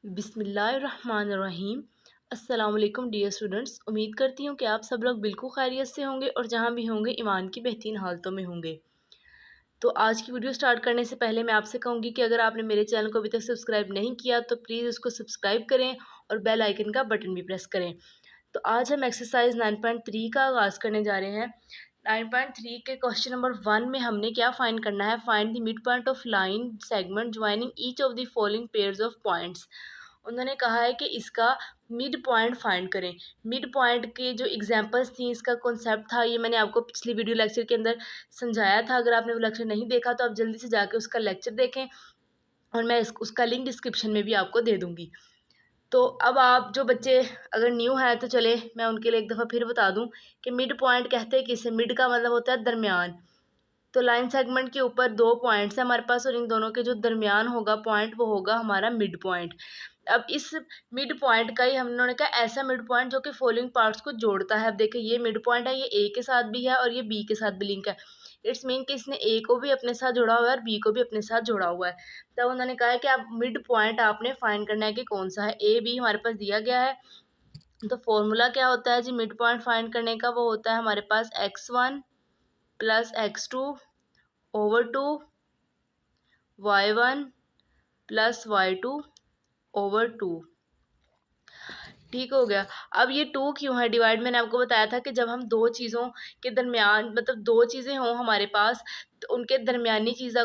बिस्मिल्लाहिर्रहमानिर्रहीम। अस्सलाम वालेकुम डियर स्टूडेंट्स, उम्मीद करती हूँ कि आप सब लोग बिल्कुल खैरियत से होंगे और जहाँ भी होंगे ईमान की बेहतरीन हालतों में होंगे। तो आज की वीडियो स्टार्ट करने से पहले मैं आपसे कहूँगी कि अगर आपने मेरे चैनल को अभी तक सब्सक्राइब नहीं किया तो प्लीज़ उसको सब्सक्राइब करें और बेल आइकन का बटन भी प्रेस करें। तो आज हम एक्सरसाइज 9.3 का आगाज़ करने जा रहे हैं। 9.3 के क्वेश्चन नंबर 1 में हमने क्या फाइंड करना है, find the mid point of line segment joining each of the following pairs of points. उन्होंने कहा है कि इसका मिड पॉइंट फाइंड करें। मिड पॉइंट के जो एग्जांपल्स थी, इसका कॉन्सेप्ट था, ये मैंने आपको पिछली वीडियो लेक्चर के अंदर समझाया था। अगर आपने वो लेक्चर नहीं देखा तो आप जल्दी से जाके उसका लेक्चर देखें और मैं उसका लिंक डिस्क्रिप्शन में भी आपको दे दूँगी। तो अब आप जो बच्चे अगर न्यू हैं तो चले मैं उनके लिए एक दफ़ा फिर बता दूं कि मिड पॉइंट कहते हैं किसे। मिड का मतलब होता है दरमियान। तो लाइन सेगमेंट के ऊपर दो पॉइंट्स हैं हमारे पास और इन दोनों के जो दरमियान होगा पॉइंट वो होगा हमारा मिड पॉइंट। अब इस मिड पॉइंट का ही हम उन्होंने कहा ऐसा मिड पॉइंट जो कि फॉलोइंग पार्ट्स को जोड़ता है। अब देखिए ये मिड पॉइंट है, ये ए के साथ भी है और ये बी के साथ भी लिंक है। इट्स मीन कि इसने ए को भी अपने साथ जोड़ा हुआ है और बी को भी अपने साथ जोड़ा हुआ है। तब उन्होंने कहा है कि आप मिड पॉइंट आपने फाइंड करना है कि कौन सा है। ए बी हमारे पास दिया गया है। तो फॉर्मूला क्या होता है जी मिड पॉइंट फाइंड करने का, वो होता है हमारे पास x1 plus x2 over 2 y1 plus y2 over 2। ठीक हो गया। अब ये 2 क्यों है डिवाइड, मैंने आपको बताया था कि जब हम दो चीज़ों के दरमियान मतलब दो चीज़ें हों हमारे पास तो उनके दरमियानी चीज़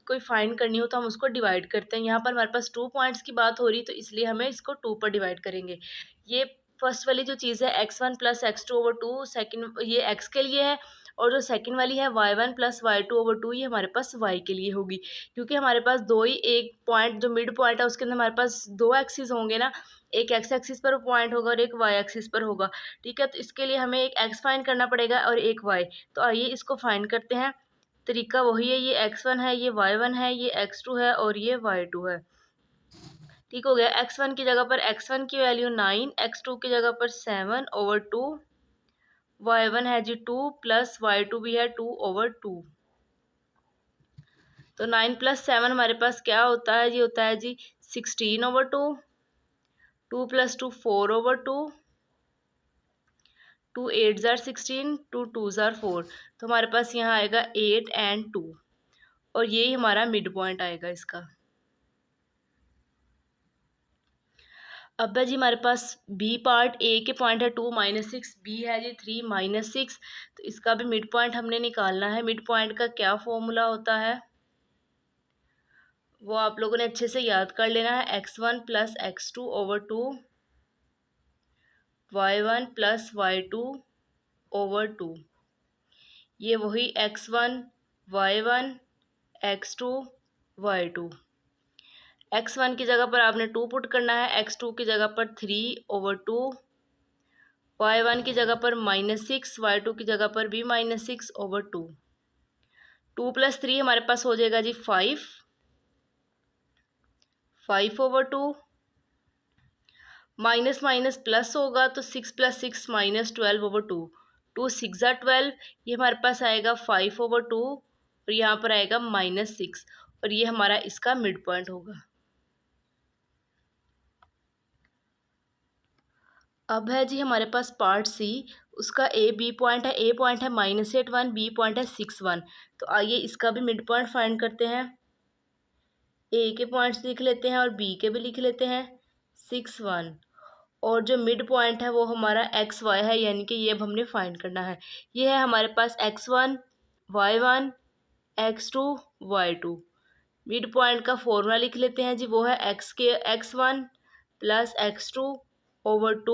कोई फाइंड करनी हो तो हम उसको डिवाइड करते हैं। यहाँ पर हमारे पास 2 पॉइंट्स की बात हो रही तो इसलिए हमें इसको 2 पर डिवाइड करेंगे। ये फर्स्ट वाली जो चीज़ है x1 plus x2 over 2, second ये x के लिए है और जो सेकेंड वाली है y1 प्लस y2 ओवर 2 ये हमारे पास y के लिए होगी। क्योंकि हमारे पास दो ही एक पॉइंट जो मिड पॉइंट है उसके अंदर हमारे पास दो एक्सिस होंगे ना, एक एक्स एक्सिस पर पॉइंट होगा और एक वाई एक्सिस पर होगा। ठीक है, तो इसके लिए हमें एक एक्स फाइंड करना पड़ेगा और एक वाई। तो आइए इसको फाइंड करते हैं। तरीका वही है, ये x1 है, ये y1 है, ये x2 है और ये y2 है। ठीक हो गया। x1 की जगह पर x1 की वैल्यू 9, x2 की जगह पर 7 ओवर 2, y1 है जी 2 प्लस y2 भी है 2 ओवर 2। तो 9 प्लस 7 हमारे पास क्या होता है जी, होता है जी 16 ओवर 2, 2 प्लस 2 4 ओवर 2, 2 8 ज़ार 16, 2 2 ज़ार 4। तो हमारे पास यहाँ आएगा 8 एंड 2 और यही हमारा मिड पॉइंट आएगा इसका। अब है जी हमारे पास बी पार्ट, ए के पॉइंट है 2 माइनस 6, बी है जी 3 माइनस 6। तो इसका भी मिड पॉइंट हमने निकालना है। मिड पॉइंट का क्या फॉर्मूला होता है वो आप लोगों ने अच्छे से याद कर लेना है। x1 plus x2 over 2, y1 plus y2 over 2। ये वही x1 y1 x2 y2। x1 की जगह पर आपने 2 पुट करना है, x2 की जगह पर 3 ओवर 2, y1 की जगह पर -6, y2 की जगह पर भी -6 ओवर 2। 2 प्लस 3 हमारे पास हो जाएगा जी 5, 5 ओवर 2। माइनस माइनस प्लस होगा तो 6 प्लस 6 -12 ओवर 2, 2 6 ज़ार 12। ये हमारे पास आएगा 5 ओवर 2 और यहाँ पर आएगा -6 और ये हमारा इसका मिड पॉइंट होगा। अब है जी हमारे पास पार्ट सी, उसका ए बी पॉइंट है। ए पॉइंट है -8 1, बी पॉइंट है 6 1। तो आइए इसका भी मिड पॉइंट फाइंड करते हैं। ए के पॉइंट्स लिख लेते हैं और बी के भी लिख लेते हैं 6 1। और जो मिड पॉइंट है वो हमारा एक्स वाई है, यानी कि ये अब हमने फाइंड करना है। ये है हमारे पास x1 y1 x2 y2। Mid point का फॉर्मूला लिख लेते हैं जी, वो है x1 plus x2 over 2,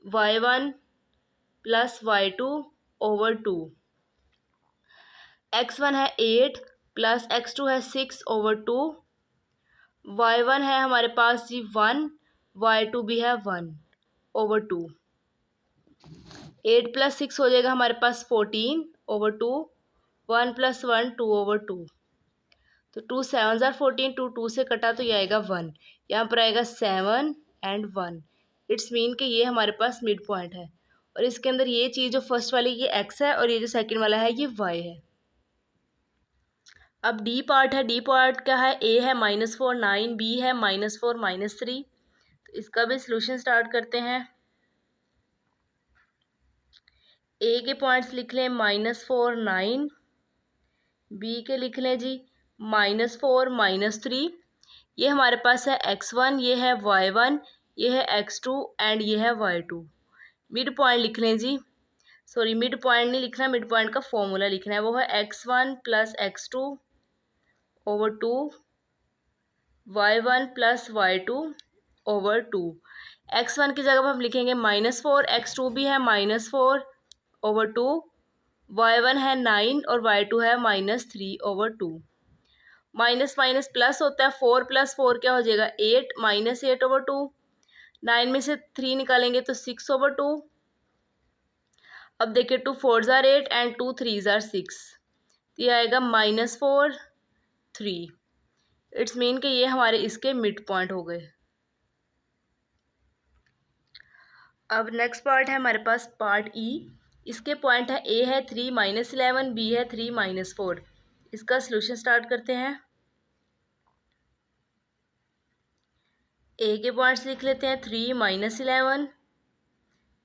y1 plus y2 over 2। x1 है 8 प्लस x2 है 6 ओवर 2, y1 है हमारे पास जी 1, y2 भी है 1 ओवर 2। 8 प्लस 6 हो जाएगा हमारे पास 14 ओवर 2, 1 प्लस 1 2 ओवर 2। तो 2 7 ज़ार 14, 2 2 से कटा तो ये आएगा 1। यहाँ पर आएगा 7 एंड 1। इट्स मीन कि ये हमारे पास मिड पॉइंट है और इसके अंदर ये चीज़ जो फर्स्ट वाली ये x है और ये जो सेकंड वाला है ये y है। अब डी पार्ट है, डी पार्ट क्या है, ए है -4 9, बी है -4 -3। तो इसका भी सॉल्यूशन स्टार्ट करते हैं। ए के पॉइंट्स लिख लें -4 9, बी के लिख लें जी -4 -3। ये हमारे पास है x1, ये है y1, ये है x2 एंड ये है y2। मिड पॉइंट लिख लें जी, सॉरी मिड पॉइंट नहीं लिखना, मिड पॉइंट का फॉर्मूला लिखना है, वो है x1 + x2 / 2, y1 + y2 / 2। x1 की जगह पर हम लिखेंगे -4, x2 भी है -4 / 2, y1 है 9 और y2 है -3 / 2। माइनस माइनस प्लस होता है, 4 + 4 क्या हो जाएगा 8, -8 / 2। 9 में से 3 निकालेंगे तो 6 / 2। अब देखिए 2 4s are 8 and 2 3s are 6, तो ये आएगा -4 3। इट्स मीन कि ये हमारे इसके मिड पॉइंट हो गए। अब नेक्स्ट पार्ट है हमारे पास पार्ट ई। इसके पॉइंट है ए है 3 -11, बी है 3 -4। इसका सॉल्यूशन स्टार्ट करते हैं। ए के पॉइंट्स लिख लेते हैं 3 -11,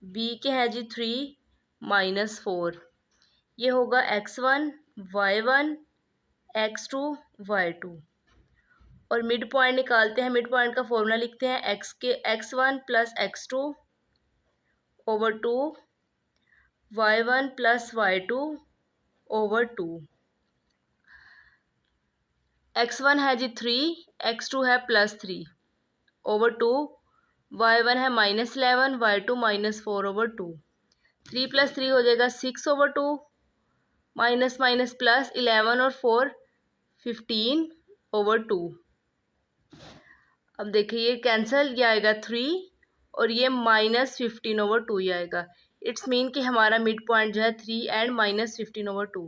बी के है जी 3 -4। ये होगा x1 y1 x2 y2। और मिड पॉइंट निकालते हैं, मिड पॉइंट का फॉर्मूला लिखते हैं x1 + x2 / 2, y1 + y2 / 2। x1 है जी 3, x2 है +3 / 2, y1 है -11, y2 -4 / 2। 3 + 3 हो जाएगा 6 / 2, माइनस माइनस प्लस 11 और 4 15 / 2। अब देखिए ये कैंसिल, ये आएगा 3 और ये -15 / 2 ही आएगा। इट्स मीन कि हमारा मिड पॉइंट जो है 3 एंड -15 / 2।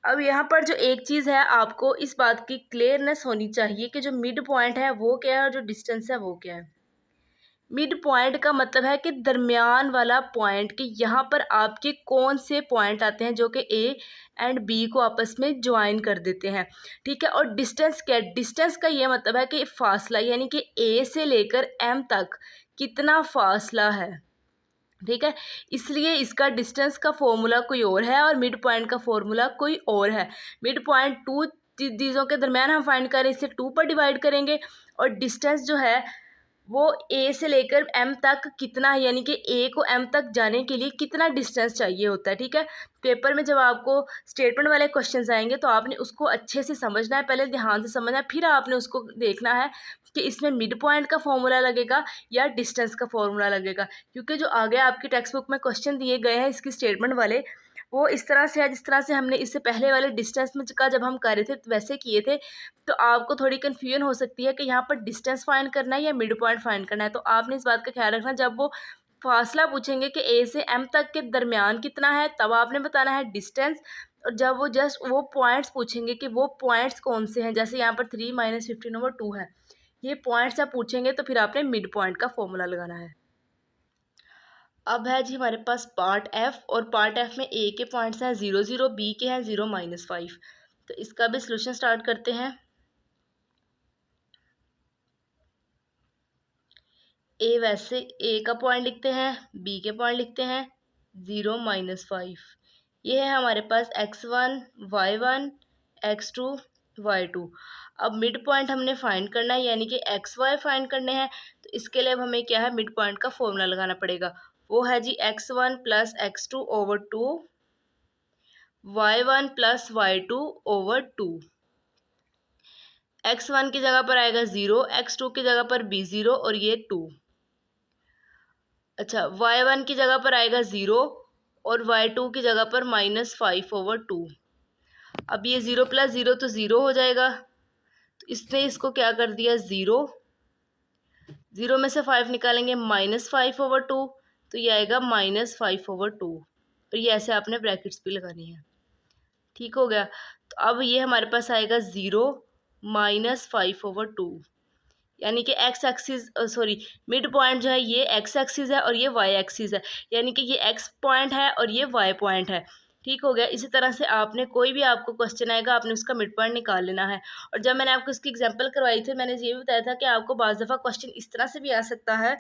अब यहाँ पर जो एक चीज़ है, आपको इस बात की क्लियरनेस होनी चाहिए कि जो मिड पॉइंट है वो क्या है और जो डिस्टेंस है वो क्या है। मिड पॉइंट का मतलब है कि दरमियान वाला पॉइंट, कि यहाँ पर आपके कौन से पॉइंट आते हैं जो कि ए एंड बी को आपस में ज्वाइन कर देते हैं, ठीक है। और डिस्टेंस क्या है, डिस्टेंस का ये मतलब है कि फासला, यानी कि ए से लेकर एम तक कितना फासला है, ठीक है। इसलिए इसका डिस्टेंस का फॉर्मूला कोई और है और मिड पॉइंट का फॉर्मूला कोई और है। मिड पॉइंट 2 चीज़ों के दरमियान हम फाइंड करें, इसे 2 पर डिवाइड करेंगे, और डिस्टेंस जो है वो ए से लेकर एम तक कितना है, यानी कि ए को एम तक जाने के लिए कितना डिस्टेंस चाहिए होता है, ठीक है। पेपर में जब आपको स्टेटमेंट वाले क्वेश्चंस आएंगे तो आपने उसको अच्छे से समझना है, पहले ध्यान से समझना है, फिर आपने उसको देखना है कि इसमें मिड पॉइंट का फॉर्मूला लगेगा या डिस्टेंस का फॉर्मूला लगेगा। क्योंकि जो आगे आपकी टेक्स्ट बुक में क्वेश्चन दिए गए हैं इसकी स्टेटमेंट वाले, वो इस तरह से है जिस तरह से हमने इससे पहले वाले डिस्टेंस में का जब हम कर रहे थे वैसे किए थे। तो आपको थोड़ी कन्फ्यूजन हो सकती है कि यहाँ पर डिस्टेंस फाइंड करना है या मिड पॉइंट फाइंड करना है। तो आपने इस बात का ख्याल रखना, जब वो फासला पूछेंगे कि ए से एम तक के दरमियान कितना है, तब आपने बताना है डिस्टेंस। और जब वो जस्ट वो पॉइंट्स पूछेंगे कि वो पॉइंट्स कौन से हैं, जैसे यहाँ पर 3 -15 / 2 है, ये पॉइंट्स आप पूछेंगे तो फिर आपने मिड पॉइंट का फॉर्मूला लगाना है। अब है जी हमारे पास पार्ट एफ, और पार्ट एफ में ए के पॉइंट्स हैं 0 0, बी के हैं 0 -5। तो इसका भी सॉल्यूशन स्टार्ट करते हैं। ए वैसे ए का पॉइंट लिखते हैं, बी के पॉइंट लिखते हैं 0 -5। ये है हमारे पास x1 y1 x2 y2। अब मिड पॉइंट हमने फाइंड करना है, यानी कि एक्स वाई फाइंड करने हैं। तो इसके लिए अब हमें क्या है, मिड पॉइंट का फॉर्मूला लगाना पड़ेगा। वो है जी x1 + x2 / 2, y1 + y2 / 2। x1 की जगह पर आएगा 0, x2 की जगह पर भी 0 और ये 2। अच्छा, y1 की जगह पर आएगा 0 और y2 की जगह पर -5 / 2। अब ये 0 + 0 तो 0 हो जाएगा, तो इसने इसको क्या कर दिया 0। 0 में से 5 निकालेंगे -5 / 2, तो ये आएगा -5 / 2। और ये ऐसे आपने ब्रैकेट्स भी लगानी है, ठीक हो गया। तो अब ये हमारे पास आएगा 0 -5 / 2, यानी कि x axis sorry mid point जो है ये एक्स एक्सिस है और ये वाई एक्सिस है, यानी कि ये एक्स पॉइंट है और ये वाई पॉइंट है, ठीक हो गया। इसी तरह से आपने कोई भी आपको क्वेश्चन आएगा, आपने उसका मिड पॉइंट निकाल लेना है। और जब मैंने आपको इसकी एग्जांपल करवाई थी, मैंने ये भी बताया था कि आपको बाज़ दफ़ा क्वेश्चन इस तरह से भी आ सकता है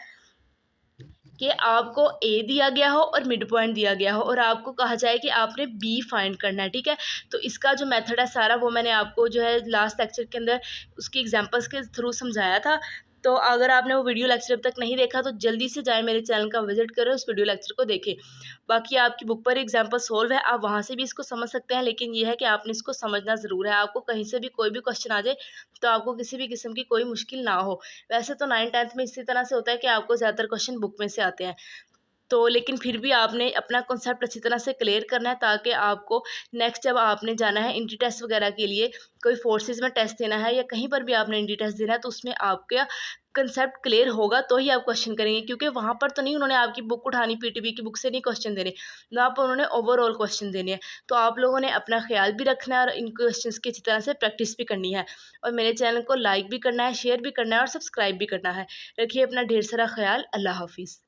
कि आपको ए दिया गया हो और मिड पॉइंट दिया गया हो और आपको कहा जाए कि आपने बी फाइंड करना है, ठीक है। तो इसका जो मेथड है सारा, वो मैंने आपको जो है लास्ट लेक्चर के अंदर उसकी एग्जांपल्स के थ्रू समझाया था। तो अगर आपने वो वीडियो लेक्चर अब तक नहीं देखा तो जल्दी से जाए मेरे चैनल का विजिट करें, उस वीडियो लेक्चर को देखें। बाकी आपकी बुक पर एग्जाम्पल सोल्व है, आप वहाँ से भी इसको समझ सकते हैं, लेकिन ये है कि आपने इसको समझना ज़रूर है। आपको कहीं से भी कोई भी क्वेश्चन आ जाए तो आपको किसी भी किस्म की कोई मुश्किल ना हो। वैसे तो 9th-10th में इसी तरह से होता है कि आपको ज़्यादातर क्वेश्चन बुक में से आते हैं। तो लेकिन फिर भी आपने अपना कॉन्सेप्ट अच्छी तरह से क्लियर करना है, ताकि आपको नेक्स्ट जब आपने जाना है एंट्री टेस्ट वगैरह के लिए, कोई फोर्सेस में टेस्ट देना है या कहीं पर भी आपने एंट्री टेस्ट देना है, तो उसमें आपका कंसेप्ट क्लियर होगा तो ही आप क्वेश्चन करेंगे। क्योंकि वहाँ पर तो नहीं उन्होंने आपकी बुक उठानी, पीटीबी की बुक से नहीं क्वेश्चन देने, वहाँ पर उन्होंने ओवरऑल क्वेश्चन देने हैं। तो आप लोगों ने अपना ख्याल भी रखना है और इन क्वेश्चंस की अच्छी तरह से प्रैक्टिस भी करनी है। और मेरे चैनल को लाइक भी करना है, शेयर भी करना है और सब्सक्राइब भी करना है। रखिए अपना ढेर सारा ख्याल। अल्लाह हाफिज़।